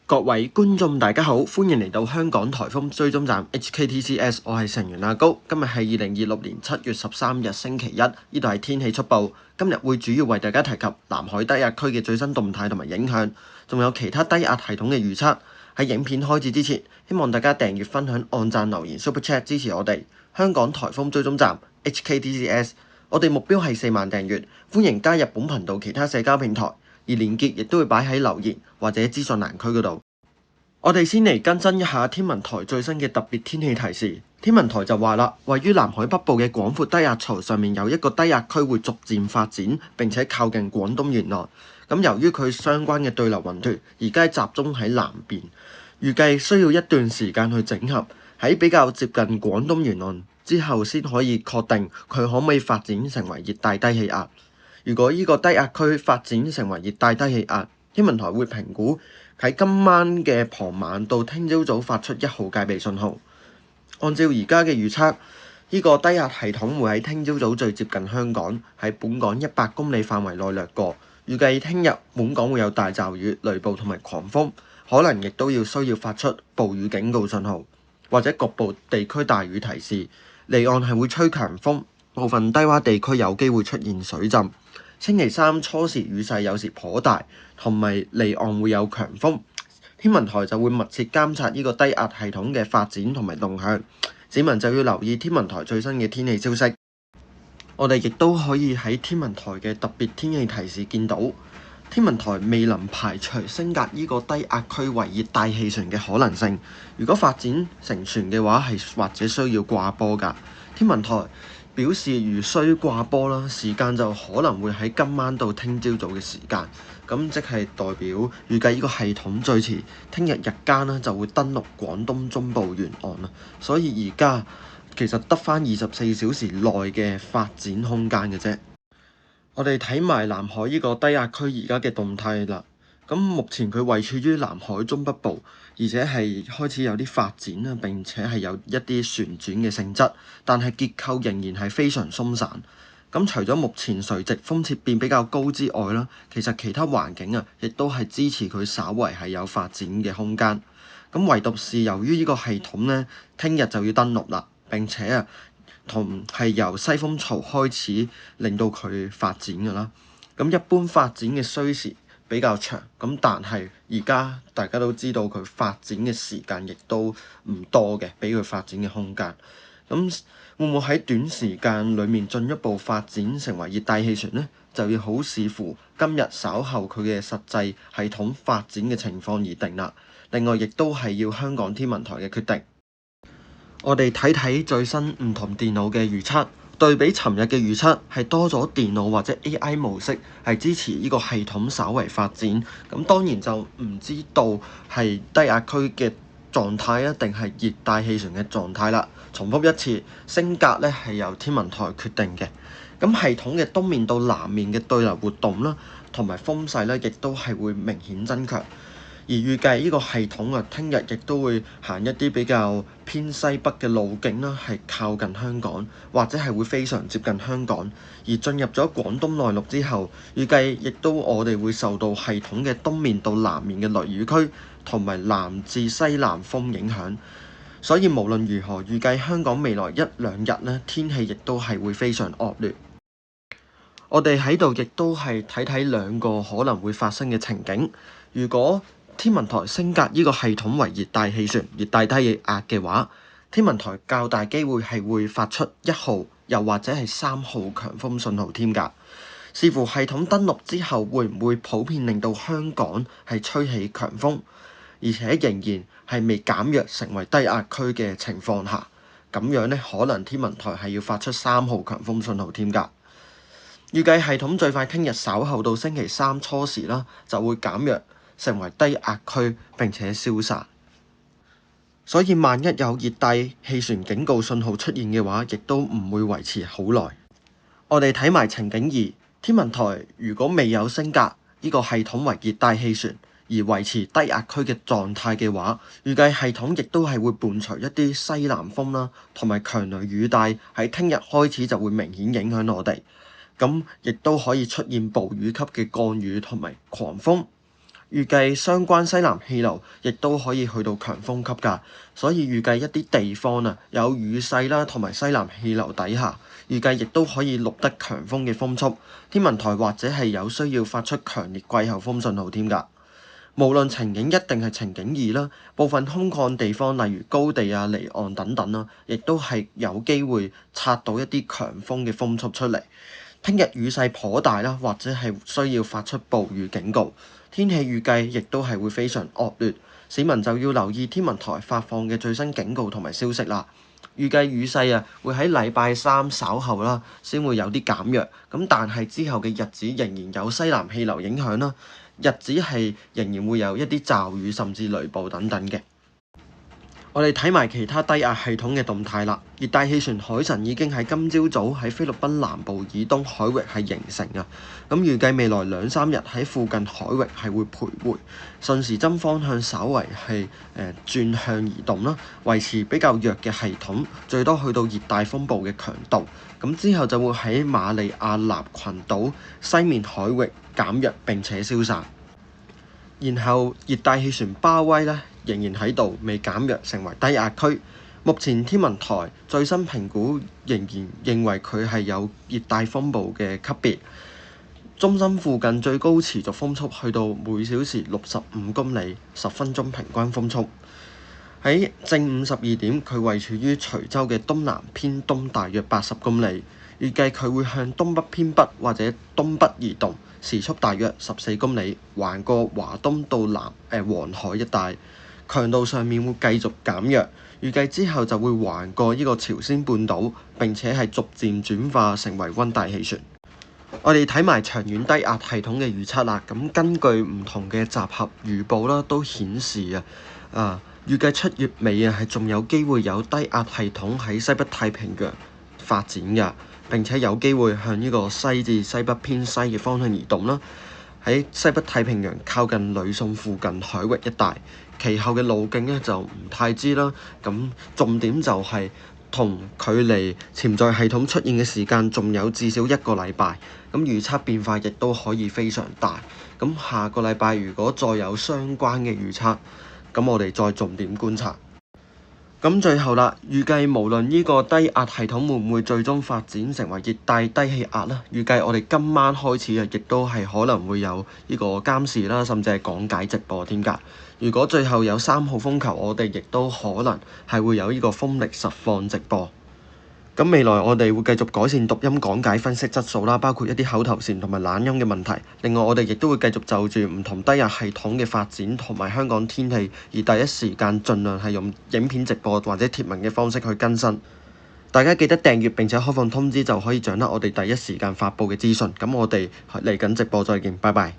各位觀眾大家好，歡迎嚟到香港颱風追蹤站 HKTCS， 我係成員阿高。今日係2026年7月13日星期一，呢度係天氣速報。今日會主要為大家提及南海低壓區嘅最新動態同埋影響，仲有其他低壓系統嘅預測。喺影片開始之前，希望大家訂閱、分享、按讚、留言、Super Chat 支持我哋香港颱風追蹤站 HKTCS。我哋目標係4萬訂閱，歡迎加入本頻道其他社交平台，而連結亦都會擺喺留言或者資訊欄區嗰度。我哋先嚟更新一下天文台最新嘅特別天氣提示。天文台就話啦，位於南海北部嘅廣闊低壓槽上面有一個低壓區會逐漸發展，並且靠近廣東沿岸。咁由於佢相關嘅對流雲團而家集中喺南邊，預計需要一段時間去整合，喺比較接近廣東沿岸之後，先可以確定佢可唔可以發展成為熱帶低氣壓。如果呢個低壓區發展成為熱帶低氣壓，天文台會評估喺今晚嘅傍晚到聽朝早發出1號戒備信號。按照而家嘅預測，呢個低壓系統會喺聽朝早最接近香港，喺本港100公里範圍內掠過。預計聽日本港會有大驟雨、雷暴同埋狂風，可能亦都需要發出暴雨警告信號，或者局部地區大雨提示。離岸係會吹強風，部分低窪地區有機會出現水浸。星期三初時雨勢有時頗大，同埋離岸會有強風。天文台就會密切監察呢個低壓系統嘅發展同埋動向，市民就要留意天文台最新嘅天氣消息。我哋亦都可以喺天文台嘅特別天氣提示見到，天文台未能排除升格呢個低壓區為熱帶氣旋嘅可能性。如果發展成船嘅話，係或者需要掛波㗎。天文台表示，如需掛波啦，時間就可能會喺今晚到聽朝早嘅時間，咁即係代表預計呢個系統最遲聽日日間呢就會登陸廣東中部沿岸啦。所以而家其實得返24小時內嘅發展空間嘅啫。我哋睇埋南海呢個低壓區而家嘅動態啦。咁目前佢位處於南海中北部，而且係開始有啲發展啦，並且係有一啲旋轉嘅性質，但係結構仍然係非常鬆散。咁除咗目前垂直風切變比較高之外啦，其實其他環境啊，亦都係支持佢稍為係有發展嘅空間。咁唯獨是由於呢個系統呢，聽日就要登陸啦，並且同係由西風槽開始令到佢發展㗎啦。咁一般發展嘅需時比較長，咁但係而家大家都知道佢發展嘅時間亦都唔多嘅，俾佢發展嘅空間。咁會唔會喺短時間裡面進一步發展成為熱帶氣旋呢？就要好視乎今日稍後佢嘅實際系統發展嘅情況而定啦。另外，亦都係要香港天文台嘅決定。我哋睇睇最新唔同電腦嘅預測，對比尋日嘅預測係多咗電腦或者 AI 模式係支持呢個系統稍為發展。咁當然就唔知道係低壓區嘅狀態啊，定係熱帶氣旋嘅狀態啦。重複一次，升格咧係由天文台決定嘅。咁系統嘅東面到南面嘅對流活動啦，同埋風勢咧，亦都係會明顯增強。而預計呢個系統啊，聽日亦都會行一啲比較偏西北嘅路徑啦，係靠近香港，或者係會非常接近香港。而進入咗廣東內陸之後，預計亦都我哋會受到系統嘅東面到南面嘅雷雨區同埋南至西南風影響。所以無論如何，預計香港未來1-2日呢，天氣亦都係會非常惡劣。我哋喺度亦都係睇睇兩個可能會發生嘅情景。如果天文台升格呢個系統為熱帶氣旋、熱帶低氣壓嘅話，天文台較大機會係會發出1號，又或者係3號強風信號添㗎。視乎系統登陸之後會唔會普遍令到香港係吹起強風，而且仍然係未減弱成為低壓區嘅情況下，咁樣呢，可能天文台係要發出3號強風信號添㗎。預計系統最快聽日稍後到星期三初時啦，就會減弱成為低壓區並且消散。所以萬一有熱帶氣旋警告信號出現嘅話，亦都唔會維持好耐。我哋睇埋情景2，天文台如果未有升格呢個系統為熱帶氣旋，而維持低壓區嘅狀態嘅話，預計系統亦都係會伴隨一啲西南風啦，同埋強雷雨帶喺聽日開始就會明顯影響我哋。咁亦都可以出現暴雨級嘅降雨同埋狂風。預計相關西南氣流亦都可以去到強風級㗎，所以預計一啲地方啊有雨勢啦，同埋西南氣流底下，預計亦都可以錄得強風嘅風速。天文台或者係有需要發出強烈季候風信號添㗎。無論情景一定係情景二啦，部分空曠地方例如高地啊、離岸等等啦，亦都係有機會察到一啲強風嘅風速出嚟。聽日雨勢頗大啦，或者係需要發出暴雨警告。天氣預計亦都係會非常惡劣，市民就要留意天文台發放嘅最新警告同埋消息啦。預計雨勢會喺禮拜三稍後啦，先會有啲減弱。咁但係之後嘅日子仍然有西南氣流影響啦，日子係仍然會有一啲驟雨甚至雷暴等等嘅。我哋睇埋其他低壓系統嘅動態啦。熱帶氣旋海神已經喺今朝早喺菲律賓南部以東海域係形成啊。咁預計未來2-3日喺附近海域係會徘徊，順時針方向稍為係轉向移動啦，維持比較弱嘅系統，最多去到熱帶風暴嘅強度。咁之後就會喺馬里亞納群島西面海域減弱並且消散。然後熱帶氣旋巴威呢，仍然喺度，未減弱成為低壓區。目前天文台最新評估仍然認為佢係有熱帶風暴嘅級別。中心附近最高持續風速去到每小時65公里，10分鐘平均風速。喺正午12點，佢位處於徐州嘅東南偏東大約80公里，預計佢會向東北偏北或者東北移動，時速大約14公里，橫過華東到黃海一帶。強度上面會繼續減弱，預計之後就會橫過呢個朝鮮半島，並且係逐漸轉化成為溫帶氣旋。我哋睇埋長遠低壓系統嘅預測啦。咁根據唔同嘅集合預報啦，都顯示預計7月尾係仲有機會有低壓系統喺西北太平洋發展㗎，並且有機會向呢個西至西北偏西嘅方向移動啦。喺西北太平洋靠近呂宋附近海域一帶，其後嘅路徑呢就唔太知啦。咁重點就係同距離潛在系統出現嘅時間仲有至少1個禮拜，咁預測變化亦都可以非常大。咁下個禮拜如果再有相關嘅預測，咁我哋再重點觀察。咁最後啦，預計無論呢個低壓系統會唔會最終發展成為熱帶低氣壓啦，預計我哋今晚開始亦都係可能會有呢個監視啦，甚至係講解直播添㗎。如果最後有3號風球，我哋亦都可能係會有呢個風力實況直播。咁未來我哋會繼續改善讀音講解分析質素啦，包括一啲口頭禪同埋懶音嘅問題。另外我哋亦都會繼續就住唔同低壓系統嘅發展同埋香港天氣，而第一時間盡量係用影片直播或者貼文嘅方式去更新。大家記得訂閱並且開放通知，就可以掌握我哋第一時間發布嘅資訊。咁我哋嚟緊直播再見，拜拜。